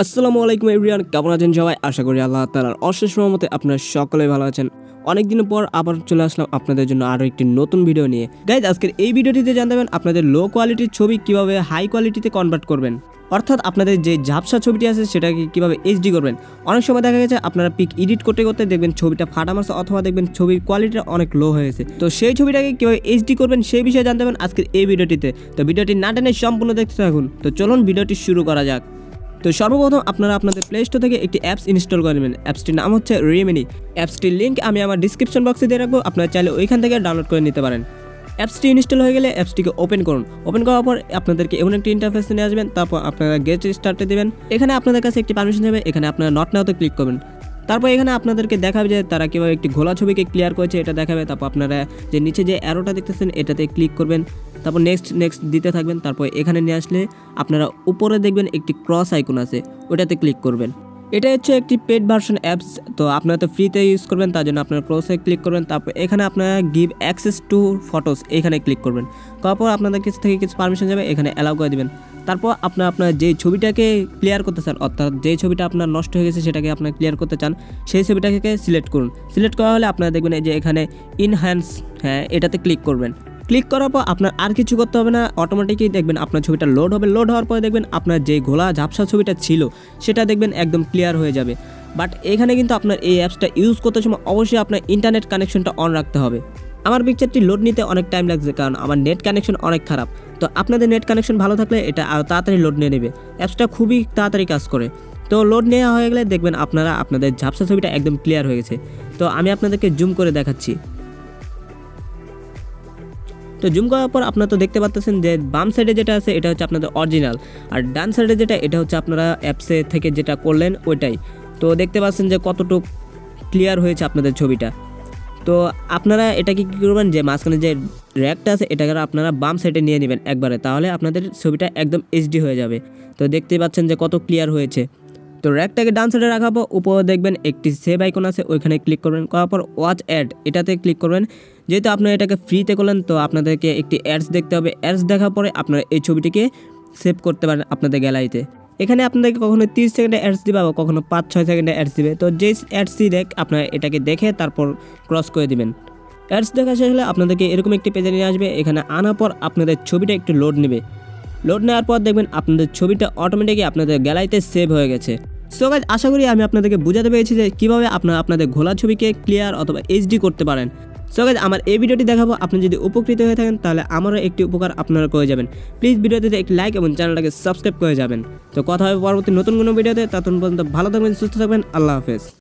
আসসালামু আলাইকুম এভরিওয়ান, কেমন আছেন সবাই? আশা করি আল্লাহ তাআলার অশেষ রহমতে আপনারা সকলেই ভালো আছেন। অনেক দিন পর আবার চলে আসলাম আপনাদের জন্য আরও একটি নতুন ভিডিও নিয়ে। গাইজ, আজকের এই ভিডিওটিতে জানতে পারবেন আপনাদের লো কোয়ালিটির ছবি কিভাবে হাই কোয়ালিটিতে কনভার্ট করবেন, অর্থাৎ আপনাদের যে ঝাপসা ছবিটি আছে সেটাকে কিভাবে এইচডি করবেন। অনেক সময় দেখা গেছে আপনারা পিক এডিট করতে করতে দেখবেন ছবিটা ফাটা মারছে, অথবা দেখবেন ছবির কোয়ালিটিটা অনেক লো হয়েছে। তো সেই ছবিটাকে কিভাবে এইচডি করবেন সেই বিষয়ে জানতে পারবেন আজকের এই ভিডিওটিতে। তো ভিডিওটি না টেনে সম্পূর্ণ দেখতে থাকুন। তো চলুন ভিডিওটি শুরু করা যাক। তো সর্বপ্রথম আপনারা আপনাদের প্লে স্টোর থেকে একটি অ্যাপস ইনস্টল করে নেবেন। অ্যাপসটির নাম হচ্ছে রিমিনি। অ্যাপসটির লিঙ্ক আমি আমার ডিসক্রিপশন বক্সে দিয়ে রাখবো, আপনারা চাইলে ওইখান থেকে ডাউনলোড করে নিতে পারেন। অ্যাপসটি ইনস্টল হয়ে গেলে অ্যাপসটিকে ওপেন করুন। ওপেন করার পর আপনাদেরকে এমন একটি ইন্টারফেসে নিয়ে আসবেন। তারপর আপনারা গেট স্টার্টে দেবেন। এখানে আপনাদের কাছে একটি পারমিশন দেবে, এখানে আপনারা নট নাওতে ক্লিক করবেন। তারপর এখানে আপনাদেরকে দেখাবে যে তারা কীভাবে একটি ঘোলা ছবিকে ক্লিয়ার করেছে এটা দেখাবে। তারপর আপনারা যে নিচে যে অ্যারোটা দেখতেছেন এটাতে ক্লিক করবেন। তারপর নেক্সট দিতে থাকবেন। তারপর এখানে নিয়ে আসলে আপনারা উপরে দেখবেন একটি ক্রস আইকন আছে, ওটাতে ক্লিক করবেন। এটা হচ্ছে একটি পেড ভার্সন অ্যাপস, তো আপনারা তো ফ্রিতে ইউজ করবেন, তার জন্য আপনারা ক্রসে ক্লিক করবেন। তারপর এখানে আপনারা গিভ অ্যাক্সেস টু ফটোস এখানে ক্লিক করবেন। তারপর আপনাদের কাছ থেকে কিছু পারমিশন যাবে, এখানে অ্যালাউ করে দেবেন। তারপর আপনার যেই ছবিটাকে ক্লিয়ার করতে চান, অর্থাৎ যেই ছবিটা আপনার নষ্ট হয়ে গেছে সেটাকে আপনার ক্লিয়ার করতে চান, সেই ছবিটাকে সিলেক্ট করুন। সিলেক্ট করা হলে আপনারা দেখবেন যে এখানে ইনহ্যান্স, এটাতে ক্লিক করবেন। ক্লিক করার পর আপনার আর কিছু করতে হবে না, অটোমেটিকই দেখবেন আপনার ছবিটা লোড হবে। লোড হওয়ার পরে দেখবেন আপনার যে ঘোলা ঝাপসা ছবিটা ছিল সেটা দেখবেন একদম ক্লিয়ার হয়ে যাবে। বাট এখানে কিন্তু আপনার এই অ্যাপসটা ইউজ করতে সময় অবশ্যই আপনার ইন্টারনেট কানেকশনটা অন রাখতে হবে। আমার পিকচারটি লোড নিতে অনেক টাইম লাগছে, কারণ আমার নেট কানেকশন অনেক খারাপ। তো আপনাদের নেট কানেকশন ভালো থাকলে এটা আরও তাড়াতাড়ি লোড নিয়ে নেবে। অ্যাপসটা খুবই তাড়াতাড়ি কাজ করে। তো লোড নেওয়া হয়ে গেলে দেখবেন আপনারা আপনাদের ঝাপসা ছবিটা একদম ক্লিয়ার হয়ে গেছে। তো আমি আপনাদেরকে জুম করে দেখাচ্ছি। তো জুম করার পর আপনারা তো দেখতে পাচ্ছেন যে বাম সাইডে যেটা আছে এটা হচ্ছে আপনাদের অরিজিনাল, আর ডান সাইডে যেটা এটা হচ্ছে আপনারা অ্যাপসে থেকে যেটা করলেন ওইটাই। তো দেখতে পাচ্ছেন যে কতটুকু ক্লিয়ার হয়েছে আপনাদের ছবিটা। তো আপনারা এটাকে কী করবেন, যে মাঝখানে যে র্যাকটা আছে এটাকে আপনারা বাম সাইডে নিয়ে নেবেন একবারে, তাহলে আপনাদের ছবিটা একদম এইচডি হয়ে যাবে। তো দেখতে পাচ্ছেন যে কত ক্লিয়ার হয়েছে। তো র্যাকটাকে ডান সাইডে রাখাবো, উপরে দেখবেন একটি সেভ আইকন আছে, ওইখানে ক্লিক করবেন। করার পর ওয়াচ অ্যাড এটাতে ক্লিক করবেন। যেহেতু আপনারা এটাকে ফ্রিতে করলেন তো আপনাদেরকে একটি অ্যাডস দেখতে হবে। অ্যাডস দেখার পরে আপনারা এই ছবিটিকে সেভ করতে পারেন আপনাদের গ্যালারিতে। এখানে আপনাদেরকে কখনো 30 সেকেন্ডে অ্যাডস দিবে, আবার কখনো 5-6 সেকেন্ডে অ্যাডস দিবে। তো যেই অ্যাডসই দেখ আপনারা এটাকে দেখে তারপর ক্রস করে দিবেন। অ্যাডস দেখা শেষ হলে আপনাদেরকে এরকম একটি পেজে নিয়ে আসবে। এখানে আনার পর আপনাদের ছবিটা একটু লোড নেবে। লোড নেওয়ার পর দেখবেন আপনাদের ছবিটা অটোমেটিকই আপনাদের গ্যালারিতে সেভ হয়ে গেছে। সো গাইস, আশা করি আমি আপনাদেরকে বোঝাতে পেরেছি যে কীভাবে আপনারা আপনাদের ঘোলা ছবিকে ক্লিয়ার অথবা এইচডি করতে পারেন। সো গাইস, আমার এই ভিডিওটি দেখাবো, আপনি যদি উপকৃত হয়ে থাকেন তাহলে আমারও একটি উপকার আপনারা করে যাবেন। প্লিজ ভিডিওটিতে একটি লাইক এবং চ্যানেলটাকে সাবস্ক্রাইব করে যাবেন। তো কথা হবে পরবর্তী নতুন কোনো ভিডিওতে। ততক্ষণ পর্যন্ত ভালো থাকবেন, সুস্থ থাকবেন। আল্লাহ হাফেজ।